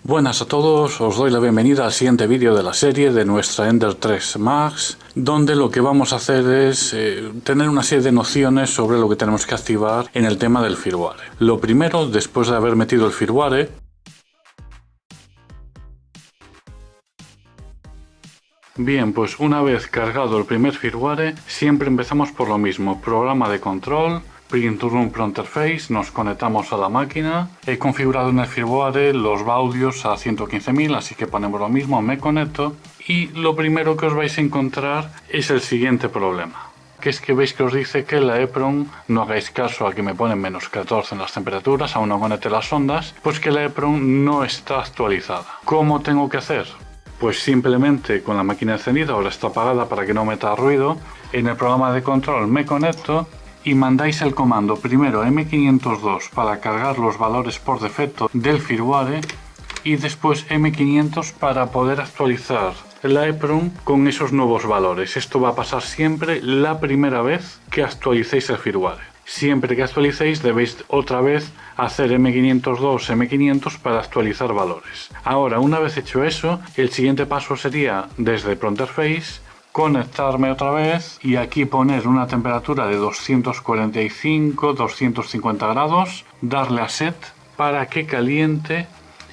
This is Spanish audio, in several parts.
Buenas a todos, os doy la bienvenida al siguiente vídeo de la serie de nuestra Ender 3 Max, donde lo que vamos a hacer es tener una serie de nociones sobre lo que tenemos que activar en el tema del firmware. Lo primero, después de haber metido el firmware, bien, pues una vez cargado el primer firmware, siempre empezamos por lo mismo, programa de control, Print Room Pronterface, nos conectamos a la máquina. He configurado en el firmware los baudios a 115.000, así que ponemos lo mismo, me conecto. Y lo primero que os vais a encontrar es el siguiente problema, que es que veis que os dice que la EEPROM, no hagáis caso a que me ponen menos 14 en las temperaturas, aún no conecte las ondas, pues que la EEPROM no está actualizada. ¿Cómo tengo que hacer? Pues simplemente con la máquina encendida, ahora está apagada para que no meta ruido, en el programa de control me conecto y mandáis el comando primero M502 para cargar los valores por defecto del firmware y después M500 para poder actualizar la EEPROM con esos nuevos valores. Esto va a pasar siempre la primera vez que actualicéis el firmware. Siempre que actualicéis debéis otra vez hacer M502, M500 para actualizar valores. Ahora, una vez hecho eso, el siguiente paso sería desde Pronterface conectarme otra vez y aquí poner una temperatura de 245-250 grados, darle a set para que caliente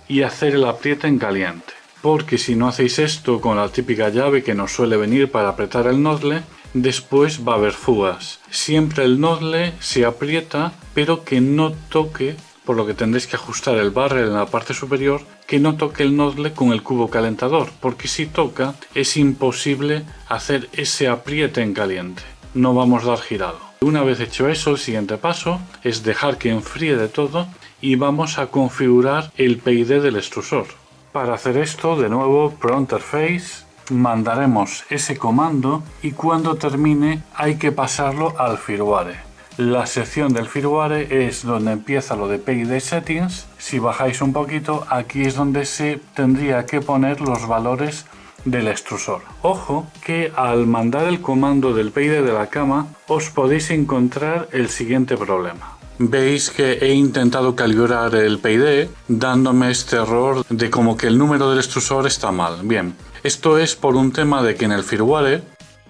y hacer el apriete en caliente. Porque si no hacéis esto con la típica llave que nos suele venir para apretar el nozzle, después va a haber fugas. Siempre el nozzle se aprieta, pero que no toque, por lo que tendréis que ajustar el barrel en la parte superior, que no toque el nozzle con el cubo calentador, porque si toca es imposible hacer ese apriete en caliente. No vamos a dar girado. Una vez hecho eso, el siguiente paso es dejar que enfríe de todo y vamos a configurar el PID del extrusor. Para hacer esto, de nuevo, Pronterface, mandaremos ese comando y cuando termine hay que pasarlo al firmware. La sección del firmware es donde empieza lo de PID Settings. Si bajáis un poquito, aquí es donde se tendría que poner los valores del extrusor. Ojo que al mandar el comando del PID de la cama os podéis encontrar el siguiente problema. Veis que he intentado calibrar el PID dándome este error de como que el número del extrusor está mal. Bien, esto es por un tema de que en el firmware,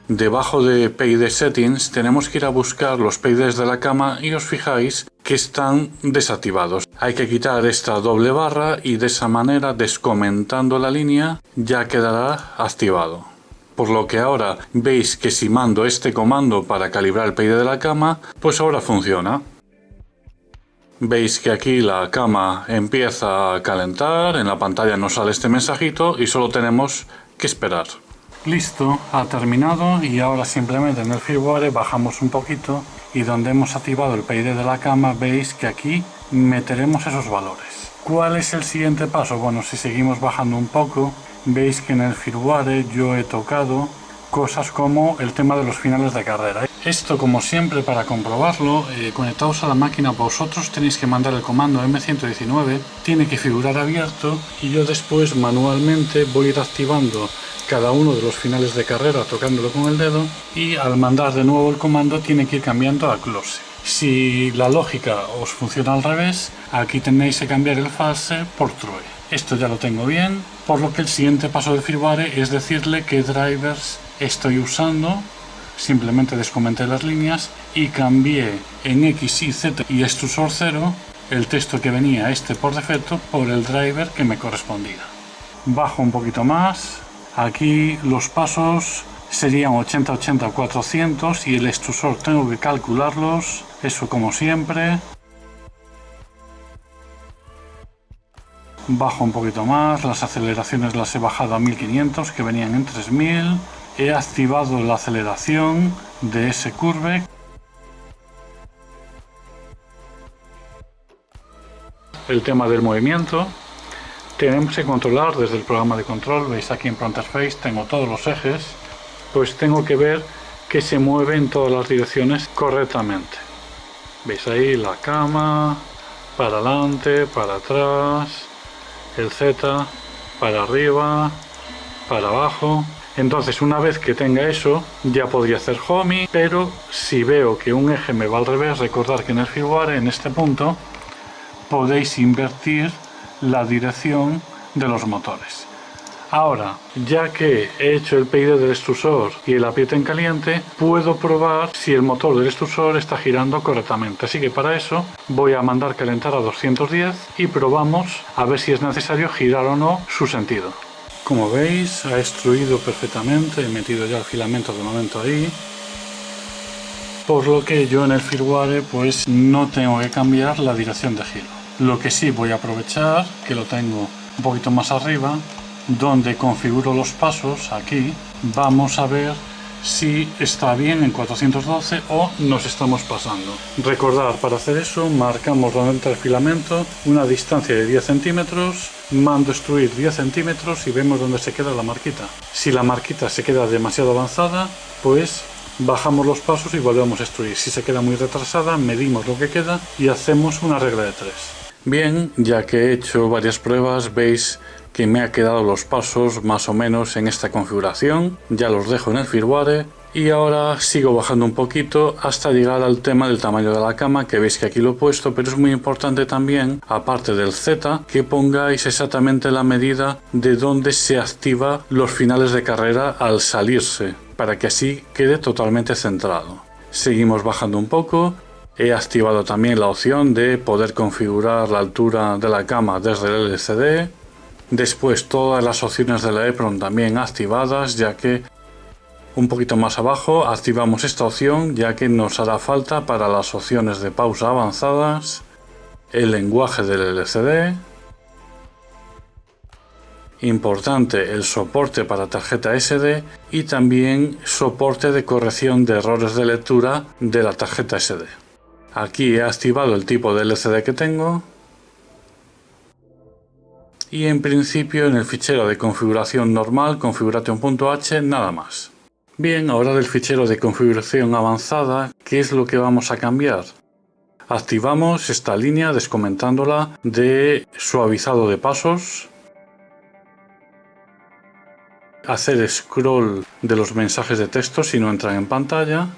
debajo de PID Settings, tenemos que ir a buscar los PIDs de la cama y os fijáis que están desactivados. Hay que quitar esta doble barra y de esa manera, descomentando la línea, ya quedará activado. Por lo que ahora veis que si mando este comando para calibrar el PID de la cama, pues ahora funciona. Veis que aquí la cama empieza a calentar, en la pantalla nos sale este mensajito y solo tenemos que esperar. Listo, ha terminado y ahora simplemente en el firmware bajamos un poquito y donde hemos activado el PID de la cama veis que aquí meteremos esos valores. ¿Cuál es el siguiente paso? Bueno, si seguimos bajando un poco, veis que en el firmware yo he tocado cosas como el tema de los finales de carrera. Esto, como siempre, para comprobarlo, conectados a la máquina, vosotros tenéis que mandar el comando M119, tiene que figurar abierto y yo después manualmente voy a ir activando cada uno de los finales de carrera tocándolo con el dedo y al mandar de nuevo el comando tiene que ir cambiando a close. Si la lógica os funciona al revés, aquí tenéis que cambiar el false por true. Esto ya lo tengo bien, por lo que el siguiente paso del firmware es decirle qué drivers estoy usando. Simplemente descomenté las líneas y cambié en X, Y, Z y extrusor 0 el texto que venía por defecto por el driver que me correspondía. Bajo un poquito más. Aquí los pasos serían 80, 80, 400 y el extrusor tengo que calcularlos, eso como siempre. Bajo un poquito más, las aceleraciones las he bajado a 1500 que venían en 3000. He activado la aceleración de ese curve. El tema del movimiento. Tenemos que controlar desde el programa de control. Veis aquí en Pronterface tengo todos los ejes. Pues tengo que ver que se mueve en todas las direcciones correctamente. Veis ahí la cama, para adelante, para atrás, el Z, para arriba, para abajo. Entonces, una vez que tenga eso, ya podría hacer homing, pero si veo que un eje me va al revés, recordad que en el firmware, en este punto, podéis invertir la dirección de los motores. Ahora, ya que he hecho el pedido del extrusor y el apriete en caliente, puedo probar si el motor del extrusor está girando correctamente. Así que para eso voy a mandar calentar a 210 y probamos a ver si es necesario girar o no su sentido. Como veis, ha extruido perfectamente, he metido ya el filamento de momento ahí. Por lo que yo en el firmware pues no tengo que cambiar la dirección de giro. Lo que sí voy a aprovechar, que lo tengo un poquito más arriba, donde configuro los pasos, aquí, vamos a ver si está bien en 412 o nos estamos pasando. Recordad, para hacer eso, marcamos donde entra el filamento, una distancia de 10 centímetros, mando extruir 10 centímetros y vemos dónde se queda la marquita. Si la marquita se queda demasiado avanzada, pues bajamos los pasos y volvemos a extruir. Si se queda muy retrasada, medimos lo que queda y hacemos una regla de 3. Bien, ya que he hecho varias pruebas, veis que me ha quedado los pasos más o menos en esta configuración. Ya los dejo en el firmware y ahora sigo bajando un poquito hasta llegar al tema del tamaño de la cama, que veis que aquí lo he puesto, pero es muy importante también, aparte del Z, que pongáis exactamente la medida de dónde se activa los finales de carrera al salirse, para que así quede totalmente centrado. Seguimos bajando un poco. He activado también la opción de poder configurar la altura de la cama desde el LCD. Después todas las opciones de la EEPROM también activadas, ya que un poquito más abajo activamos esta opción, ya que nos hará falta para las opciones de pausa avanzadas, el lenguaje del LCD. Importante, el soporte para tarjeta SD y también soporte de corrección de errores de lectura de la tarjeta SD. Aquí he activado el tipo de LCD que tengo y en principio en el fichero de configuración normal, configuration.h, nada más. Bien, ahora del fichero de configuración avanzada, ¿qué es lo que vamos a cambiar? Activamos esta línea descomentándola de suavizado de pasos, hacer scroll de los mensajes de texto si no entran en pantalla,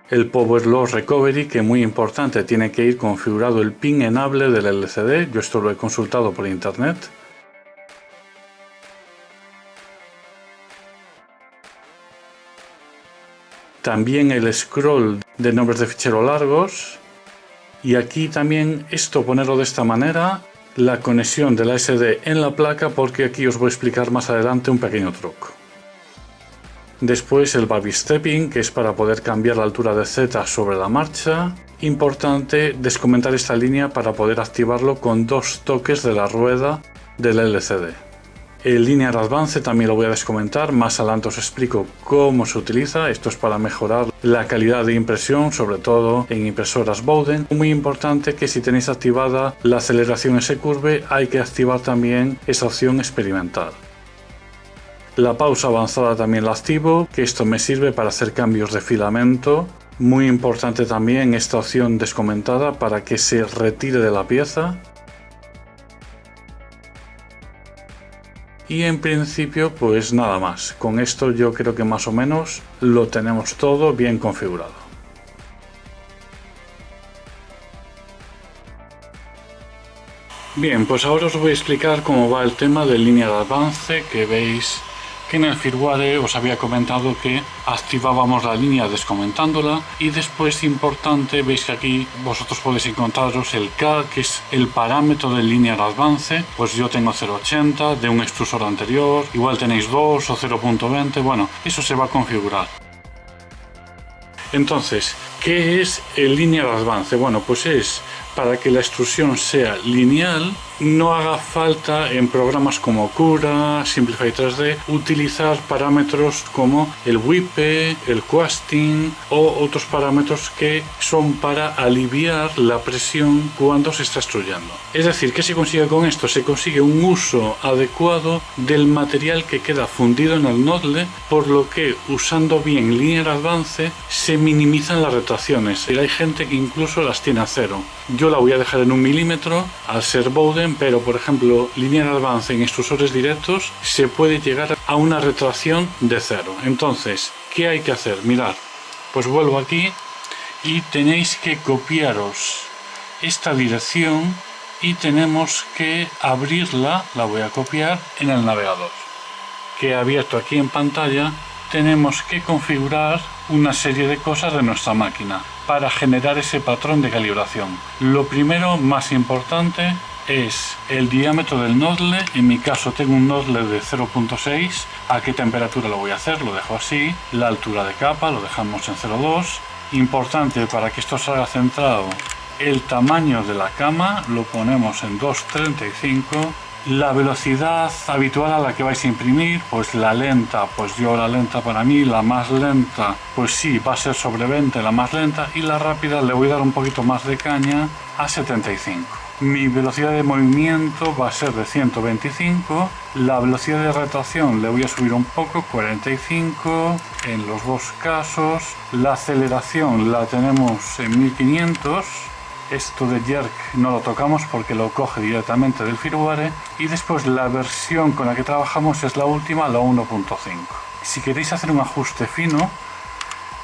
el Power Loss Recovery, que muy importante, tiene que ir configurado el pin enable del LCD, yo esto lo he consultado por internet. También el scroll de nombres de fichero largos, y aquí también esto ponerlo de esta manera, la conexión de la SD en la placa, porque aquí os voy a explicar más adelante un pequeño truco. Después el baby stepping, que es para poder cambiar la altura de Z sobre la marcha. Importante descomentar esta línea para poder activarlo con 2 toques de la rueda del LCD. El Linear Advance también lo voy a descomentar, más adelante os explico cómo se utiliza. Esto es para mejorar la calidad de impresión, sobre todo en impresoras Bowden. Muy importante que si tenéis activada la aceleración S-Curve, hay que activar también esa opción experimental. La pausa avanzada también la activo, que esto me sirve para hacer cambios de filamento. Muy importante también esta opción descomentada para que se retire de la pieza. Y en principio pues nada más. Con esto yo creo que más o menos lo tenemos todo bien configurado. Bien, pues ahora os voy a explicar cómo va el tema del Linear Advance, que veis que en el firmware os había comentado que activábamos la línea descomentándola, y después importante, veis que aquí vosotros podéis encontraros el K, que es el parámetro del Linear Advance. Pues yo tengo 0.80 de un extrusor anterior, igual tenéis 2 o 0.20, bueno, eso se va a configurar. Entonces, ¿qué es el Linear Advance? Bueno, pues es para que la extrusión sea lineal, no haga falta en programas como Cura, Simplify 3D, utilizar parámetros como el WIPE, el Quasting o otros parámetros que son para aliviar la presión cuando se está extruyendo. Es decir, ¿qué se consigue con esto? Se consigue un uso adecuado del material que queda fundido en el nozzle, por lo que usando bien Linear Advance se minimizan las retracciones. Y hay gente que incluso las tiene a 0. Yo la voy a dejar en 1 milímetro al ser Bowden, pero por ejemplo Linear Advance en extrusores directos se puede llegar a una retracción de 0. Entonces, ¿qué hay que hacer? Mirad, pues vuelvo aquí y tenéis que copiaros esta dirección y tenemos que abrirla, la voy a copiar en el navegador que he abierto aquí en pantalla. Tenemos que configurar una serie de cosas de nuestra máquina para generar ese patrón de calibración. Lo primero, más importante, es el diámetro del nozzle. En mi caso tengo un nozzle de 0.6. ¿A qué temperatura lo voy a hacer? Lo dejo así. La altura de capa lo dejamos en 0.2. Importante para que esto salga centrado, el tamaño de la cama lo ponemos en 2.35. La velocidad habitual a la que vais a imprimir, pues la lenta, pues yo la lenta para mí, la más lenta, pues sí, va a ser sobre 20 la más lenta, y la rápida le voy a dar un poquito más de caña a 75. Mi velocidad de movimiento va a ser de 125, la velocidad de rotación le voy a subir un poco, 45 en los dos casos, la aceleración la tenemos en 1500. Esto de jerk no lo tocamos porque lo coge directamente del firmware, y después la versión con la que trabajamos es la última, la 1.5. Si queréis hacer un ajuste fino,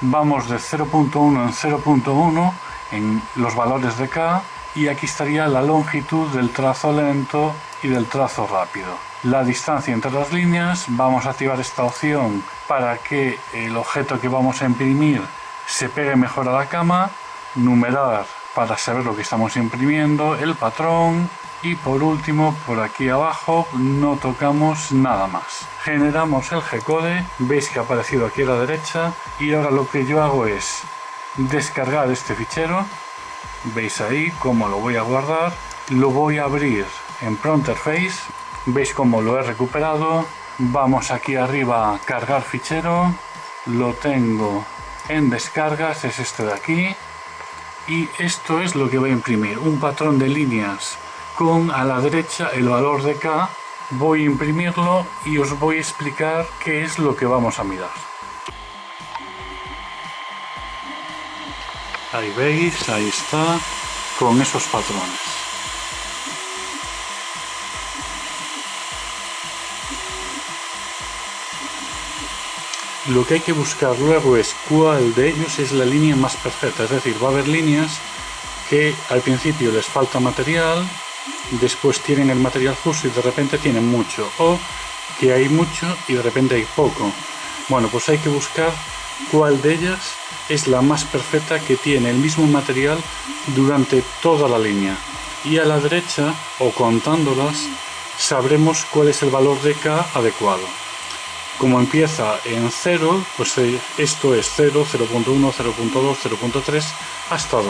vamos de 0.1 en 0.1 en los valores de K, y aquí estaría la longitud del trazo lento y del trazo rápido. La distancia entre las líneas, vamos a activar esta opción para que el objeto que vamos a imprimir se pegue mejor a la cama. Numerar para saber lo que estamos imprimiendo, el patrón, y por último por aquí abajo no tocamos nada más. Generamos el G-code, veis que ha aparecido aquí a la derecha, y ahora lo que yo hago es descargar este fichero. Veis ahí cómo lo voy a guardar, lo voy a abrir en Pronterface, veis cómo lo he recuperado. Vamos aquí arriba a cargar fichero, lo tengo en descargas, es este de aquí. Y esto es lo que voy a imprimir, un patrón de líneas con a la derecha el valor de K. Voy a imprimirlo y os voy a explicar qué es lo que vamos a mirar. Ahí veis, ahí está, con esos patrones. Lo que hay que buscar luego es cuál de ellos es la línea más perfecta, es decir, va a haber líneas que al principio les falta material, después tienen el material justo y de repente tienen mucho, o que hay mucho y de repente hay poco. Bueno, pues hay que buscar cuál de ellas es la más perfecta, que tiene el mismo material durante toda la línea, y a la derecha, o contándolas, sabremos cuál es el valor de K adecuado. Como empieza en 0, pues esto es 0, 0.1, 0.2, 0.3 hasta 2.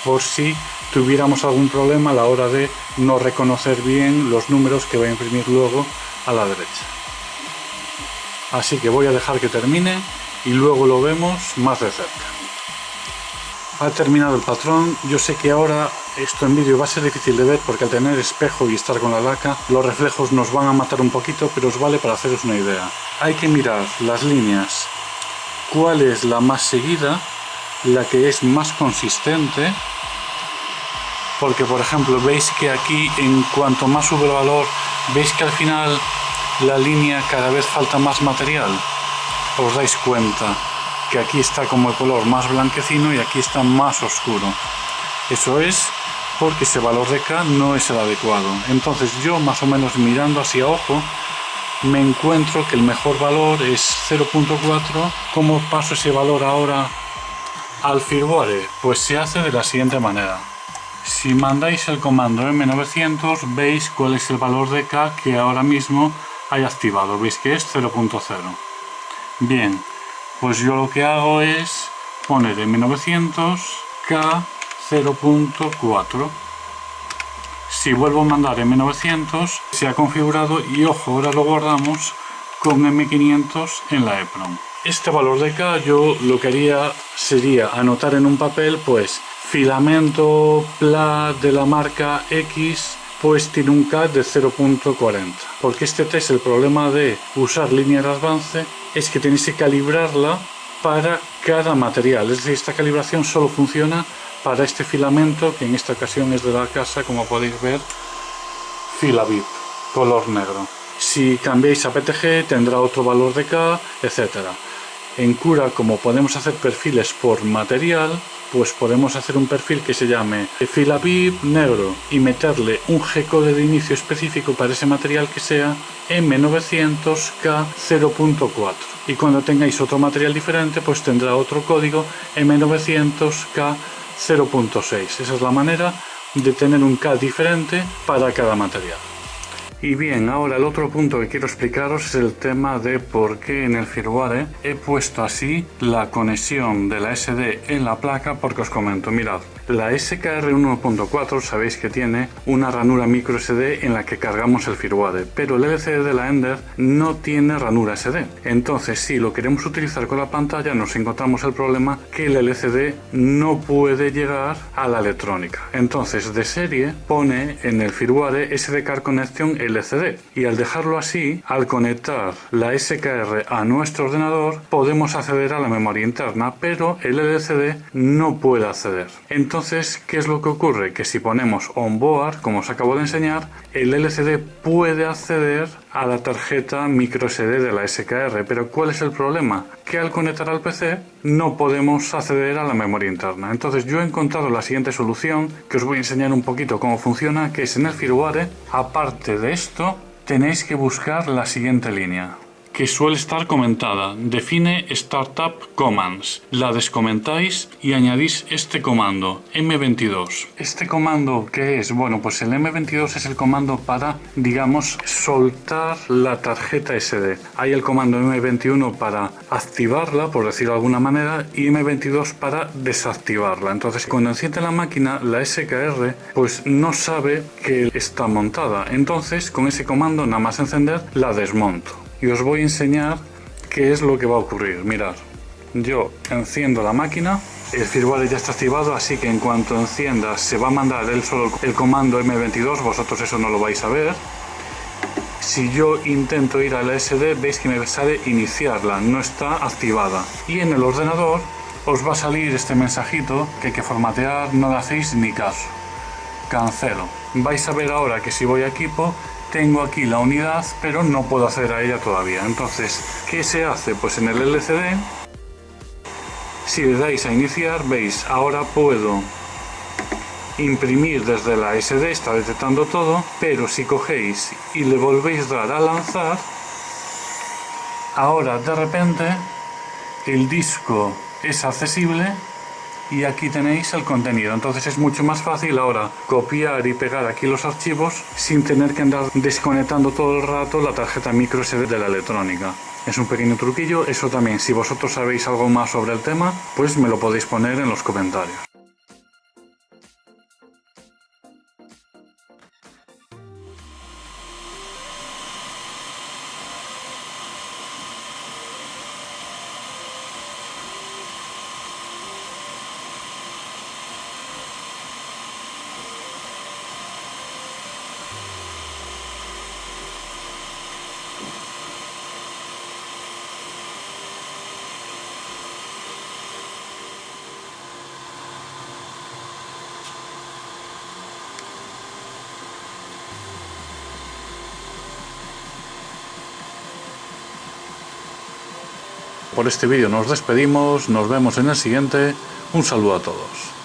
Por si tuviéramos algún problema a la hora de no reconocer bien los números que va a imprimir luego a la derecha. Así que voy a dejar que termine y luego lo vemos más de cerca. Ha terminado el patrón. Yo sé que ahora esto en vídeo va a ser difícil de ver porque al tener espejo y estar con la laca, los reflejos nos van a matar un poquito, pero os vale para haceros una idea. Hay que mirar las líneas, cuál es la más seguida, la que es más consistente, porque por ejemplo veis que aquí en cuanto más sube el valor, veis que al final la línea cada vez falta más material. Os dais cuenta que aquí está como el color más blanquecino y aquí está más oscuro. Eso es porque ese valor de K no es el adecuado. Entonces yo, más o menos mirando hacia ojo, me encuentro que el mejor valor es 0.4. ¿Cómo paso ese valor ahora al firmware? Pues se hace de la siguiente manera. Si mandáis el comando M900, veis cuál es el valor de K que ahora mismo hay activado. Veis que es 0.0. Bien, pues yo lo que hago es poner M900 K 0.4. Si vuelvo a mandar M900, se ha configurado y ojo, ahora lo guardamos con M500 en la EEPROM. Este valor de K yo lo que haría sería anotar en un papel, pues filamento PLA de la marca X pues tiene un K de 0.40, porque este test, el problema de usar línea de avance es que tenéis que calibrarla para cada material, es decir, esta calibración solo funciona para este filamento, que en esta ocasión es de la casa, como podéis ver, Filabip, color negro. Si cambiáis a PTG tendrá otro valor de K, etc. En Cura, como podemos hacer perfiles por material, pues podemos hacer un perfil que se llame fila VIP negro y meterle un G-code de inicio específico para ese material que sea M900K0.4. Y cuando tengáis otro material diferente, pues tendrá otro código M900K0.6. Esa es la manera de tener un K diferente para cada material. Y bien, ahora el otro punto que quiero explicaros es el tema de por qué en el firmware he puesto así la conexión de la SD en la placa, porque os comento, mirad, la SKR 1.4 sabéis que tiene una ranura micro SD en la que cargamos el firmware, pero el LCD de la Ender no tiene ranura SD. Entonces, si lo queremos utilizar con la pantalla, nos encontramos el problema que el LCD no puede llegar a la electrónica. Entonces, de serie pone en el firmware SD Card Connection LCD, y al dejarlo así, al conectar la SKR a nuestro ordenador, podemos acceder a la memoria interna, pero el LCD no puede acceder. Entonces, ¿qué es lo que ocurre? Que si ponemos onboard, como os acabo de enseñar, el LCD puede acceder a la tarjeta micro SD de la SKR, pero ¿cuál es el problema? Que al conectar al PC no podemos acceder a la memoria interna. Entonces yo he encontrado la siguiente solución, que os voy a enseñar un poquito cómo funciona, que es en el firmware. Aparte de esto, tenéis que buscar la siguiente línea, que suele estar comentada: define Startup Commands. La descomentáis y añadís este comando, M22. ¿Este comando qué es? Bueno, pues el M22 es el comando para, digamos, soltar la tarjeta SD. Hay el comando M21 para activarla, por decirlo de alguna manera, y M22 para desactivarla. Entonces, cuando enciende la máquina, la SKR pues no sabe que está montada. Entonces, con ese comando, nada más encender, la desmonto. Y os voy a enseñar qué es lo que va a ocurrir. Mirad, yo enciendo la máquina, el firmware ya está activado, así que en cuanto encienda se va a mandar él solo el comando M22, vosotros eso no lo vais a ver. Si yo intento ir a la SD, veis que me sale iniciarla, no está activada. Y en el ordenador os va a salir este mensajito que hay que formatear, no le hacéis ni caso. Cancelo. Vais a ver ahora que si voy a equipo, tengo aquí la unidad, pero no puedo acceder a ella todavía. Entonces, ¿qué se hace? Pues en el LCD, si le dais a iniciar, veis, ahora puedo imprimir desde la SD, está detectando todo, pero si cogéis y le volvéis a dar a lanzar, ahora de repente el disco es accesible y aquí tenéis el contenido. Entonces es mucho más fácil ahora copiar y pegar aquí los archivos sin tener que andar desconectando todo el rato la tarjeta micro SD de la electrónica. Es un pequeño truquillo. Eso también, si vosotros sabéis algo más sobre el tema, pues me lo podéis poner en los comentarios. Por este vídeo nos despedimos, nos vemos en el siguiente. Un saludo a todos.